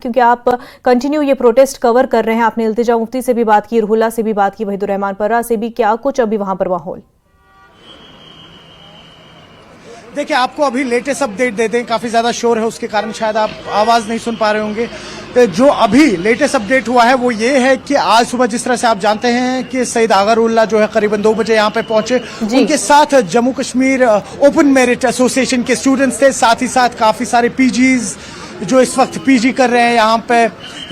क्योंकि आप कंटिन्यू ये प्रोटेस्ट कवर कर रहे हैं। आपने इल्तिजा मुफ्ती से भी बात की, रुहुल्ला से भी बात की, वहीदुर रहमान पर्रा से भी। क्या कुछ अभी वहां पर माहौल? देखिए, आपको अभी लेटेस्ट अपडेट दे दें। काफी ज्यादा शोर है, उसके कारण शायद आप आवाज नहीं सुन पा रहे होंगे। जो अभी लेटेस्ट अपडेट हुआ है वो ये है कि आज सुबह जिस तरह से आप जानते हैं कि सईद आगा रुहुल्ला जो है करीबन 2 बजे यहाँ पे पहुंचे। उनके साथ Jammu Kashmir open merit association के स्टूडेंट्स थे, साथ ही साथ काफी सारे पीजीज जो इस वक्त पीजी कर रहे हैं यहाँ पे,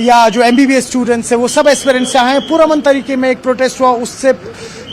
या जो एमबीबीएस स्टूडेंट्स है, वो सब एस्पिरेंट्स यहाँ हैं। पुरअमन तरीके में एक प्रोटेस्ट हुआ। उससे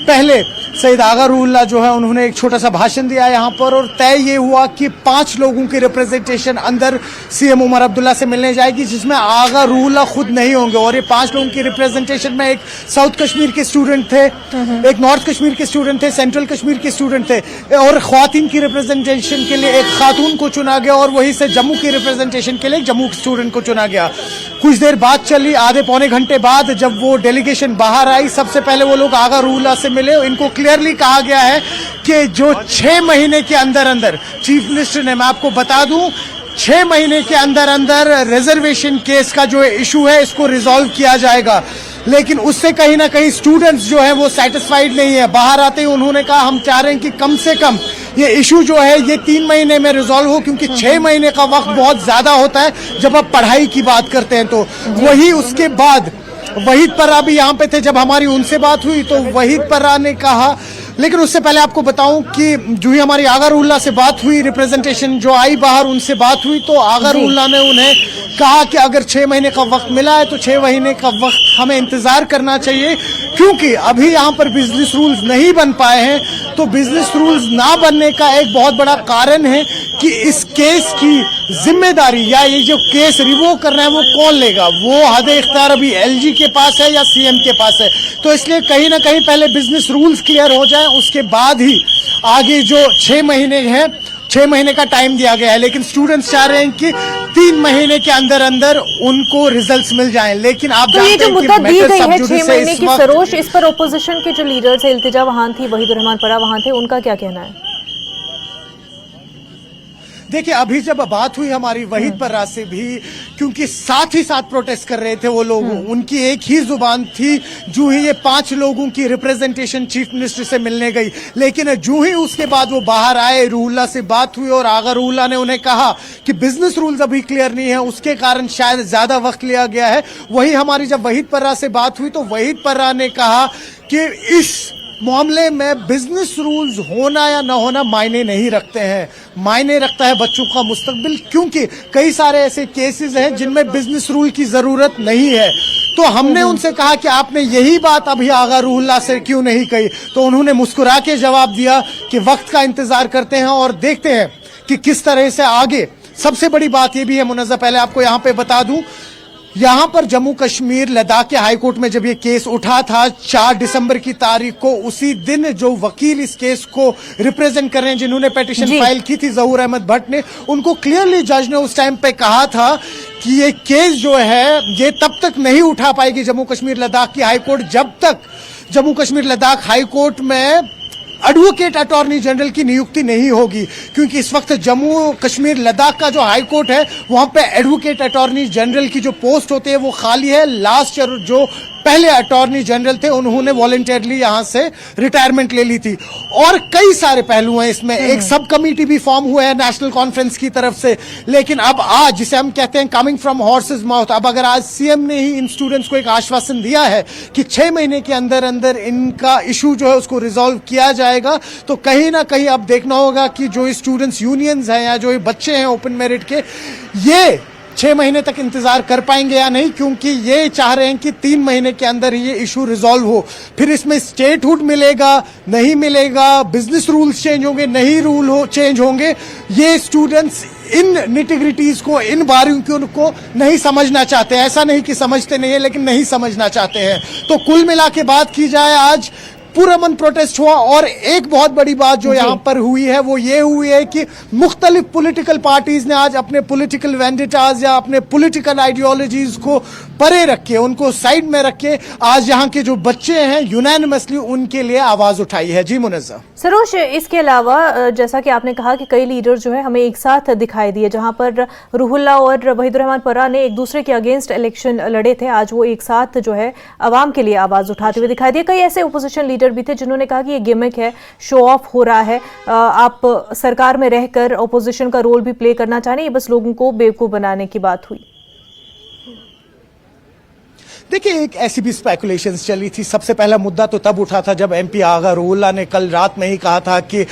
पहले सईद आगा रुहुल्ला जो है उन्होंने एक छोटा सा भाषण दिया यहाँ पर, और तय ये हुआ कि 5 लोगों की रिप्रेजेंटेशन अंदर सीएम उमर अब्दुल्ला से मिलने जाएगी, जिसमें आगा रुहुल्ला खुद नहीं होंगे। और ये 5 लोगों की रिप्रेजेंटेशन में एक साउथ कश्मीर के स्टूडेंट थे, एक नॉर्थ कश्मीर के स्टूडेंट थे, सेंट्रल कश्मीर के स्टूडेंट थे, और ख्वातीन की रिप्रेजेंटेशन के लिए एक खातून को चुना गया, और वहीं से जम्मू की रिप्रेजेंटेशन के लिए एक जम्मू स्टूडेंट को चुना गया। कुछ देर बात चली, आधे पौने घंटे बाद जब वो डेलीगेशन बाहर आई, सबसे पहले वो लोग आगा रुहुल्ला से मिले। इनको क्लियरली कहा गया है कि जो 6 महीने के अंदर अंदर, चीफ मिनिस्टर ने, मैं आपको बता दूं, 6 महीने के अंदर अंदर रिजर्वेशन केस का जो इशू है इसको रिजॉल्व किया जाएगा। लेकिन उससे कहीं ना कहीं स्टूडेंट्स जो है वो सेटिस्फाइड नहीं है। बाहर आते ही उन्होंने कहा हम चाह रहे हैं कि कम से कम ये इशू जो है ये 3 महीने में रिजॉल्व हो, क्योंकि 6 महीने का वक्त बहुत ज्यादा होता है जब आप पढ़ाई की बात करते हैं। तो वही उसके बाद वहीद पर्रा भी यहाँ पे थे। जब हमारी उनसे बात हुई तो वहीद पर्रा ने कहा, लेकिन उससे पहले आपको बताऊं कि जो ही हमारी आगा रुहुल्ला से बात हुई, रिप्रेजेंटेशन जो आई बाहर उनसे बात हुई, तो आगा रुहुल्ला ने उन्हें कहा कि अगर 6 महीने का वक्त मिला है तो 6 महीने का वक्त हमें इंतजार करना चाहिए, क्योंकि अभी यहाँ पर बिजनेस रूल्स नहीं बन पाए हैं। तो बिजनेस रूल्स ना बनने का एक बहुत बड़ा कारण है कि इस केस की जिम्मेदारी या ये जो केस रिवोक करना है वो कौन लेगा। वो हद इख्तियार अभी एलजी के पास है या सीएम के पास है। तो इसलिए कहीं ना कहीं पहले बिजनेस रूल्स क्लियर हो जाए, उसके बाद ही आगे जो 6 महीने हैं, 6 महीने का टाइम दिया गया है। लेकिन स्टूडेंट्स चाह रहे हैं कि 3 महीने के अंदर अंदर उनको रिजल्ट्स मिल जाएं। लेकिन आप तो ये जो मुद्दा दी गई है 6 महीने की सरोश, इस पर ओपोजिशन के जो लीडर्स है, इल्तिजा वहां थी, वहीदुर रहमान पर्रा वहां थे, उनका क्या कहना है? देखिए, अभी जब बात हुई हमारी वहीद पर्रा से भी, क्योंकि साथ ही साथ प्रोटेस्ट कर रहे थे वो लोग, उनकी एक ही जुबान थी। जो ही ये 5 लोगों की रिप्रेजेंटेशन चीफ मिनिस्टर से मिलने गई, लेकिन जो ही उसके बाद वो बाहर आए, रुहुल्ला से बात हुई और आगा रुहुल्ला ने उन्हें कहा कि बिजनेस रूल्स अभी क्लियर नहीं है, उसके कारण शायद ज्यादा वक्त लिया गया है। वही हमारी जब वहीद पर्रा से बात हुई तो वहीद पर्रा ने कहा कि इस मामले में बिजनेस रूल्स होना या ना होना मायने नहीं रखते हैं, मायने रखता है बच्चों का मुस्तकबिल, क्योंकि कई सारे ऐसे केसेस हैं जिनमें बिजनेस रूल की जरूरत नहीं है। तो हमने उनसे कहा कि आपने यही बात अभी आगा रुहुल्ला से क्यों नहीं कही, तो उन्होंने मुस्कुरा के जवाब दिया कि वक्त का इंतजार करते हैं और देखते हैं कि किस तरह से आगे। सबसे बड़ी बात यह भी है मुनज़्ज़ा, पहले आपको यहां पे बता दूं, यहां पर जम्मू कश्मीर लद्दाख के हाईकोर्ट में जब ये केस उठा था 4 दिसंबर की तारीख को, उसी दिन जो वकील इस केस को रिप्रेजेंट कर रहे हैं, जिन्होंने पिटीशन फाइल की थी, ज़हूर अहमद भट्ट ने, उनको क्लियरली जज ने उस टाइम पे कहा था कि ये केस जो है ये तब तक नहीं उठा पाएगी जम्मू कश्मीर लद्दाख की हाईकोर्ट जब तक जम्मू कश्मीर लद्दाख हाईकोर्ट में एडवोकेट अटॉर्नी जनरल की नियुक्ति नहीं होगी। क्योंकि इस वक्त जम्मू कश्मीर लद्दाख का जो हाई कोर्ट है वहां पे एडवोकेट अटॉर्नी जनरल की जो पोस्ट होती है वो खाली है। लास्ट ईयर जो पहले अटॉर्नी जनरल थे उन्होंने वॉलंटियरली यहां से रिटायरमेंट ले ली थी। और कई सारे पहलू हैं इसमें। एक सब कमेटी भी फॉर्म हुआ है नेशनल कॉन्फ्रेंस की तरफ से। लेकिन अब आज जिसे हम कहते हैं कमिंग फ्रॉम हॉर्सेस माउथ, अब अगर आज सीएम ने ही इन स्टूडेंट्स को एक आश्वासन दिया है कि 6 महीने के अंदर अंदर इनका इशू जो है उसको रिजॉल्व किया जाएगा, तो कहीं ना कहीं अब देखना होगा कि जो स्टूडेंट्स यूनियंस हैं या जो बच्चे हैं ओपन मेरिट के, ये 6 महीने तक इंतजार कर पाएंगे या नहीं, क्योंकि ये चाह रहे हैं कि 3 महीने के अंदर ये इशू रिजॉल्व हो। फिर इसमें स्टेटहुड मिलेगा नहीं मिलेगा, बिजनेस रूल्स चेंज होंगे नहीं रूल चेंज होंगे, ये स्टूडेंट्स इन निटिग्रिटीज को, इन बारीकियों को नहीं समझना चाहते। ऐसा नहीं कि समझते नहीं है, लेकिन नहीं समझना चाहते हैं। तो कुल मिला के बात की जाए, आज पुरअमन प्रोटेस्ट हुआ। और एक बहुत बड़ी बात जो यहाँ पर हुई है वो ये हुई है कि मुख्तलिफ पॉलिटिकल पार्टीज ने आज अपने पॉलिटिकल वेंडिटाज या अपने पॉलिटिकल आइडियोलॉजीज को परे रख के, उनको साइड में रख के आज यहाँ के जो बच्चे हैं यूनानिमसली उनके लिए आवाज उठाई है। जी मुनज़्ज़ा। सरोज, इसके अलावा जैसा कि आपने कहा कि कई लीडर जो है हमें एक साथ दिखाई दिए, जहां पर रूहुल्लाह और वहीदुर रहमान पर्रा ने एक दूसरे के अगेंस्ट इलेक्शन लड़े थे, आज वो एक साथ जो है आवाम के लिए आवाज उठाते हुए दिखाई दिए। कई ऐसे ओपोजिशन लीडर भी थे जिन्होंने कहा कि ये गिमिक है, शो ऑफ हो रहा है, आप सरकार में रहकर ओपोजिशन का रोल भी प्ले करना चाह रहे हैं, ये बस लोगों को बेवकूफ बनाने की बात हुई। देखिए, एक ऐसी भी स्पेकुलेशंस चली थी। सबसे पहला मुद्दा तो तब उठा था जब एमपी आगा रूहुल्लाह ने कल रात में ही कहा था कि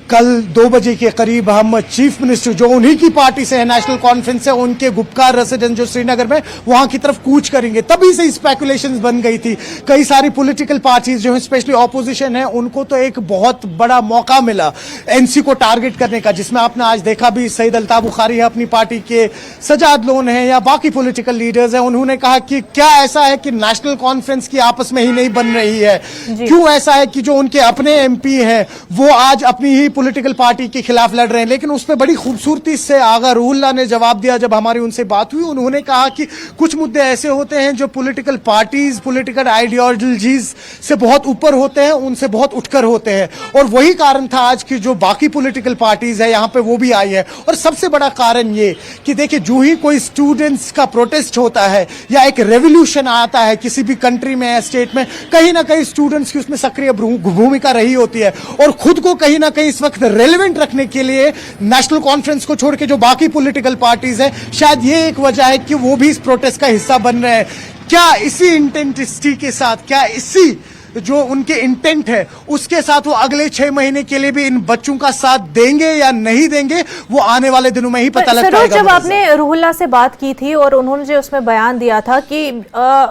कल 2 बजे के करीब हम चीफ मिनिस्टर जो उन्हीं की पार्टी से है, नेशनल कॉन्फ्रेंस है, उनके गुपकार रेसिडेंस जो श्रीनगर में, वहां की तरफ कूच करेंगे। तभी से स्पेकुलेशंस बन गई थी। कई सारी पॉलिटिकल पार्टीज जो है, स्पेशली ऑपोजिशन है, उनको तो एक बहुत बड़ा मौका मिला एनसी को टारगेट करने का, जिसमें आपने आज देखा भी सईद अल्ताफ बुखारी है अपनी पार्टी के, सजाद लोन है या बाकी पॉलिटिकल लीडर्स हैं, उन्होंने कहा कि क्या ऐसा है कि नेशनल कॉन्फ्रेंस की आपस में ही नहीं बन रही है? क्यों ऐसा है कि जो उनके अपने एमपी हैं वो आज अपनी ही पॉलिटिकल पार्टी के खिलाफ लड़ रहे हैं? लेकिन उसमें बड़ी खूबसूरती से आगा रूहुल्लाह ने जवाब दिया जब हमारी उनसे बात हुई। उन्होंने कहा कि कुछ मुद्दे ऐसे होते हैं जो पॉलिटिकल पार्टीज, पॉलिटिकल आइडियोलॉजीज से बहुत ऊपर होते हैं, उनसे बहुत उठकर होते हैं, और वही कारण था आज की जो बाकी पॉलिटिकल पार्टीज है यहां पे वो भी आई है। और सबसे बड़ा कारण ये कि देखिए, जो ही कोई स्टूडेंट्स का प्रोटेस्ट होता है या एक रेवोल्यूशन आता है किसी भी कंट्री में या स्टेट में, कहीं ना कहीं स्टूडेंट्स की उसमें सक्रिय भूमिका रही होती है, और खुद को कहीं ना कहीं इस वक्त रेलेवेंट रखने के लिए नेशनल कॉन्फ्रेंस को छोड़ के जो बाकी पॉलिटिकल पार्टीज हैं, शायद ये एक वजह है कि वो भी इस प्रोटेस्ट का हिस्सा बन रहे हैं। क्या इसी इंटेंसिटी के साथ, क्या इसी जो उनके इंटेंट है उसके साथ वो अगले 6 महीने के लिए भी इन बच्चों का साथ देंगे या नहीं देंगे, वो आने वाले दिनों में ही पता लग पाएगा। जब आपने रूहुल्लाह से बात की थी और उन्होंने जो उसमें बयान दिया था कि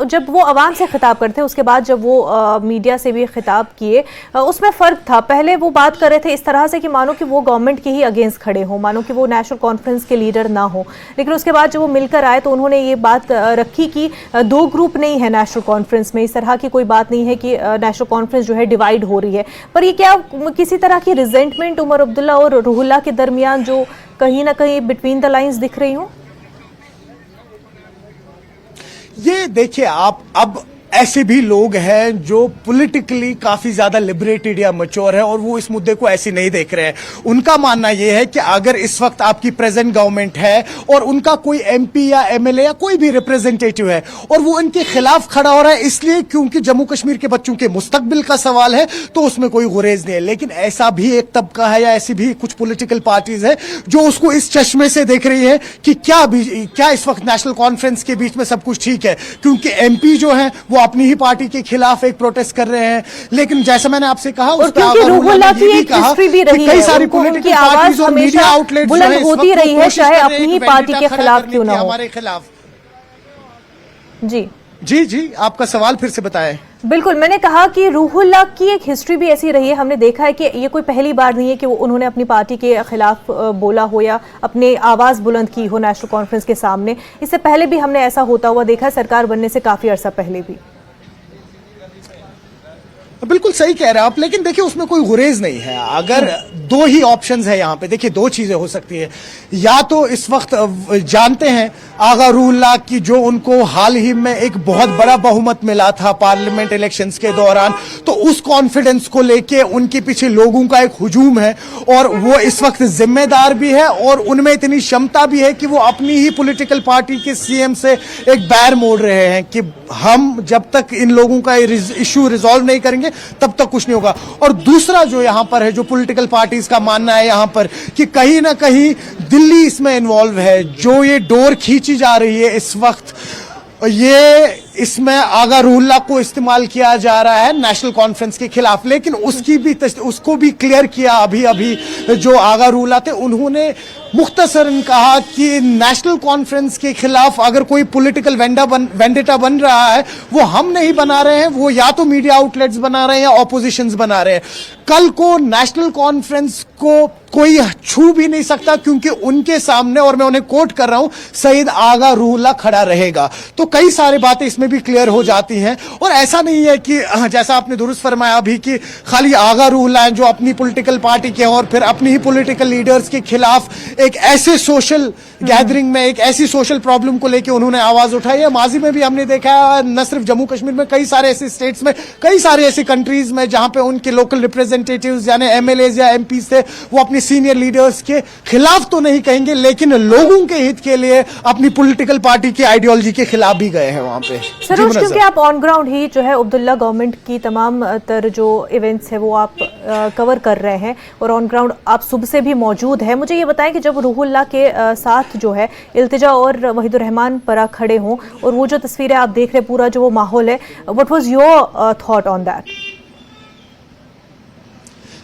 जब वो आवाम से खिताब करते, उसके बाद जब वो मीडिया से भी खिताब किए, उसमें फर्क था। पहले वो बात कर रहे थे इस तरह से कि मानो कि वो गवर्नमेंट के ही अगेंस्ट खड़े हो, मानो कि वो नेशनल कॉन्फ्रेंस के लीडर ना हो, लेकिन उसके बाद जब वो मिलकर आए तो उन्होंने ये बात रखी कि 2 ग्रुप नहीं है नेशनल कॉन्फ्रेंस में, इस तरह की कोई बात नहीं है कि नेशनल कॉन्फ्रेंस जो है डिवाइड हो रही है। पर ये क्या किसी तरह की रिजेंटमेंट उमर अब्दुल्ला और रूहुल्लाह के दरमियान जो कहीं ना कहीं बिटवीन द लाइंस दिख रही हो? ये देखिए, आप अब ऐसे भी लोग हैं जो पॉलिटिकली काफी ज्यादा लिबरेटेड या मैच्योर है और वो इस मुद्दे को ऐसे नहीं देख रहे हैं। उनका मानना यह है कि अगर इस वक्त आपकी प्रेजेंट गवर्नमेंट है और उनका कोई एमपी या एमएलए या कोई भी रिप्रेजेंटेटिव है और वो इनके खिलाफ खड़ा हो रहा है इसलिए क्योंकि जम्मू कश्मीर के बच्चों के मुस्तकबिल का सवाल है, तो उसमें कोई गुरेज नहीं है। लेकिन ऐसा भी एक तबका है या ऐसी भी कुछ पॉलिटिकल पार्टीज है जो उसको इस चश्मे से देख रही है कि क्या इस वक्त नेशनल कॉन्फ्रेंस के बीच में सब कुछ ठीक है, क्योंकि एमपी जो है वो अपनी ही पार्टी के खिलाफ एक प्रोटेस्ट कर रहे हैं। लेकिन जैसा मैंने आपसे कहा, और क्योंकि रूहुल्लाह की एक हिस्ट्री भी रही है, कई सारी पॉलिटिकल पार्टीज और मीडिया आउटलेट्स बुलंद होती रही है, चाहे अपनी ही पार्टी के खिलाफ क्यों ना हो, हमारे खिलाफ। जी जी जी, आपका सवाल फिर से बताएं। बिल्कुल, मैंने कहा कि रूहुल्लाह की एक हिस्ट्री भी ऐसी रही है। हमने देखा है कि ये कोई पहली बार नहीं है कि उन्होंने अपनी पार्टी के खिलाफ बोला हो या अपने आवाज बुलंद की हो नेशनल कॉन्फ्रेंस के सामने। इससे पहले भी हमने ऐसा होता हुआ देखा है, सरकार बनने से काफी अरसा पहले भी। बिल्कुल सही कह रहे हैं आप, लेकिन देखिए उसमें कोई गुरेज नहीं है। अगर 2 ही ऑप्शंस है यहाँ पे, देखिए 2 चीजें हो सकती है। या तो इस वक्त जानते हैं आगा रूहुल्लाह की जो उनको हाल ही में एक बहुत बड़ा बहुमत मिला था पार्लियामेंट इलेक्शंस के दौरान, तो उस कॉन्फिडेंस को लेके उनके पीछे लोगों का एक हुजूम है और वो इस वक्त जिम्मेदार भी है और उनमें इतनी क्षमता भी है कि वो अपनी ही पॉलिटिकल पार्टी के सीएम से एक बैर मोड़ रहे हैं कि हम जब तक इन लोगों का इश्यू रिजॉल्व नहीं करेंगे तब तक कुछ नहीं होगा। और दूसरा जो यहां पर है, जो पॉलिटिकल पार्टीज का मानना है यहां पर कि कहीं ना कहीं दिल्ली इसमें इन्वॉल्व है, जो ये डोर खींची जा रही है इस वक्त, ये इसमें आगा रूहुल्लाह को इस्तेमाल किया जा रहा है नेशनल कॉन्फ्रेंस के खिलाफ। लेकिन उसको भी क्लियर किया अभी जो आगा रूहुल्लाह थे, उन्होंने मुख्तसरन कहा कि नेशनल कॉन्फ्रेंस के खिलाफ अगर कोई पॉलिटिकल वेंडेटा बन रहा है वो हम नहीं बना रहे हैं, वो या तो मीडिया आउटलेट्स बना रहे हैं या ऑपोजिशंस बना रहे हैं। कल को नेशनल कॉन्फ्रेंस को कोई छू भी नहीं सकता, क्योंकि उनके सामने, और मैं उन्हें कोट कर रहा हूं, सईद आगा रूहुल्लाह खड़ा रहेगा। तो कई सारी बातें इसमें भी क्लियर हो जाती हैं। और ऐसा नहीं है कि जैसा आपने दुरुस्त फरमाया अभी कि खाली आगा रूहुल्लाह जो अपनी पॉलिटिकल पार्टी के और फिर अपनी ही पॉलिटिकल लीडर्स के खिलाफ एक ऐसे सोशल गैदरिंग में, एक ऐसी सोशल प्रॉब्लम को लेकर उन्होंने आवाज उठाई है। माजी में भी हमने देखा है, न सिर्फ जम्मू कश्मीर में, कई सारे ऐसे स्टेट्स में, कई सारे ऐसी कंट्रीज में जहां पे उनके लोकल रिप्रेजेंटेटिव्स यानी एमएलए या एमपी थे, वो अपनी सीनियर लीडर्स के खिलाफ तो नहीं कहेंगे, लेकिन लोगों के हित के लिए अपनी पॉलिटिकल पार्टी की आइडियोलॉजी के खिलाफ भी गए हैं वहां पे। सरोज, क्योंकि आप ऑन ग्राउंड ही जो है अब्दुल्ला गवर्नमेंट की तमाम तर जो इवेंट्स है वो आप कवर कर रहे हैं और ऑन ग्राउंड आप सुबह से भी मौजूद है, मुझे ये बताएं कि जब रूहुल्लाह के साथ जो है इल्तिजा और वहीदुर रहमान परा खड़े हों और वो जो तस्वीरें आप देख रहे, पूरा जो वो माहौल है, what was your thought on that?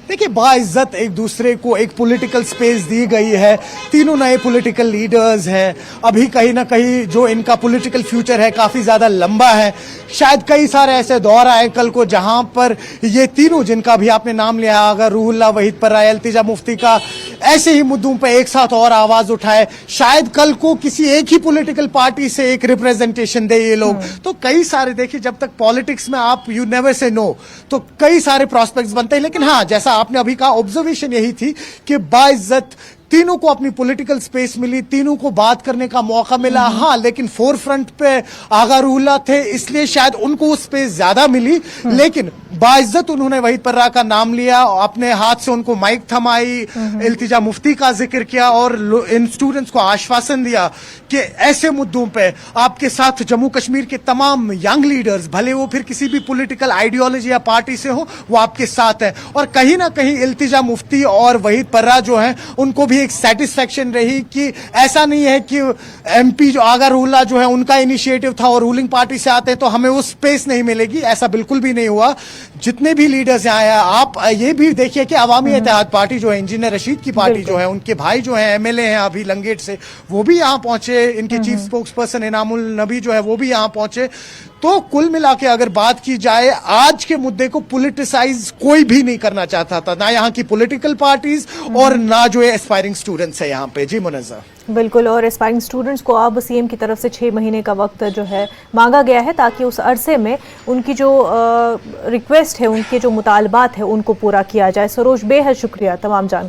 देखिए, बाइज्जत एक दूसरे को एक पॉलिटिकल स्पेस दी गई है। तीनों नए पॉलिटिकल लीडर्स हैं। अभी कहीं ना कहीं जो इनका पॉलिटिकल फ्यूचर है काफी ज्यादा लंबा है। शायद कई सारे ऐसे दौर आए कल को जहां पर ये तीनों, जिनका भी आपने नाम लिया, अगर रूहुल्लाह, वहीद परा, इल्तिजा मुफ्ती का, ऐसे ही मुद्दों पर एक साथ और आवाज उठाए। शायद कल को किसी एक ही पॉलिटिकल पार्टी से एक रिप्रेजेंटेशन दे ये लोग। तो कई सारे, देखिए, जब तक पॉलिटिक्स में आप यू नेवर से नो, तो कई सारे प्रोस्पेक्ट्स बनते हैं। लेकिन हाँ, जैसा आपने अभी कहा, ऑब्जर्वेशन यही थी कि बाइज्जत तीनों को अपनी पॉलिटिकल स्पेस मिली, तीनों को बात करने का मौका मिला। हाँ, लेकिन फोर फ्रंट पे आगा रूहुल्लाह थे, इसलिए शायद उनको वो स्पेस ज्यादा मिली। लेकिन बाइज्जत उन्होंने वहीद पर्रा का नाम लिया, अपने हाथ से उनको माइक थमाई, इल्तिजा मुफ्ती का जिक्र किया और इन स्टूडेंट्स को आश्वासन दिया कि ऐसे मुद्दों पे आपके साथ जम्मू कश्मीर के तमाम यंग लीडर्स, भले वो फिर किसी भी पॉलिटिकल आइडियोलॉजी या पार्टी से हो, वो आपके साथ है। और कहीं ना कहीं इल्तिजा मुफ्ती और वहीद पर्रा जो है, उनको भी एक सेटिस्फेक्शन रही कि ऐसा नहीं है कि एमपी जो आगा रूहुल्लाह जो है उनका इनिशिएटिव था और रूलिंग पार्टी से आते हैं तो हमें वो स्पेस नहीं मिलेगी। ऐसा बिल्कुल भी नहीं हुआ। जितने भी लीडर्स यहाँ आए, आप ये भी देखिए कि अवामी इत्तेहाद पार्टी जो है, इंजीनियर रशीद की पार्टी जो है, उनके भाई जो है एमएलए हैं अभी लंगेट से, वो भी यहाँ पहुंचे। इनके चीफ स्पोक्स पर्सन इनामुल नबी जो है वो भी यहाँ पहुंचे। तो कुल मिला के अगर बात की जाए, आज के मुद्दे को पॉलिटिसाइज कोई भी नहीं करना चाहता था, ना यहाँ की पॉलिटिकल पार्टीज और ना जो एस्पायरिंग स्टूडेंट्स है यहाँ पे। जी मुनज़्ज़ा। बिल्कुल, और एस्पायरिंग स्टूडेंट्स को अब सीएम की तरफ से 6 महीने का वक्त जो है मांगा गया है, ताकि उस अरसे में उनकी जो रिक्वेस्ट है, उनके जो मुतालबात है, उनको पूरा किया जाए। सरोज, बेहद शुक्रिया तमाम जानकारी।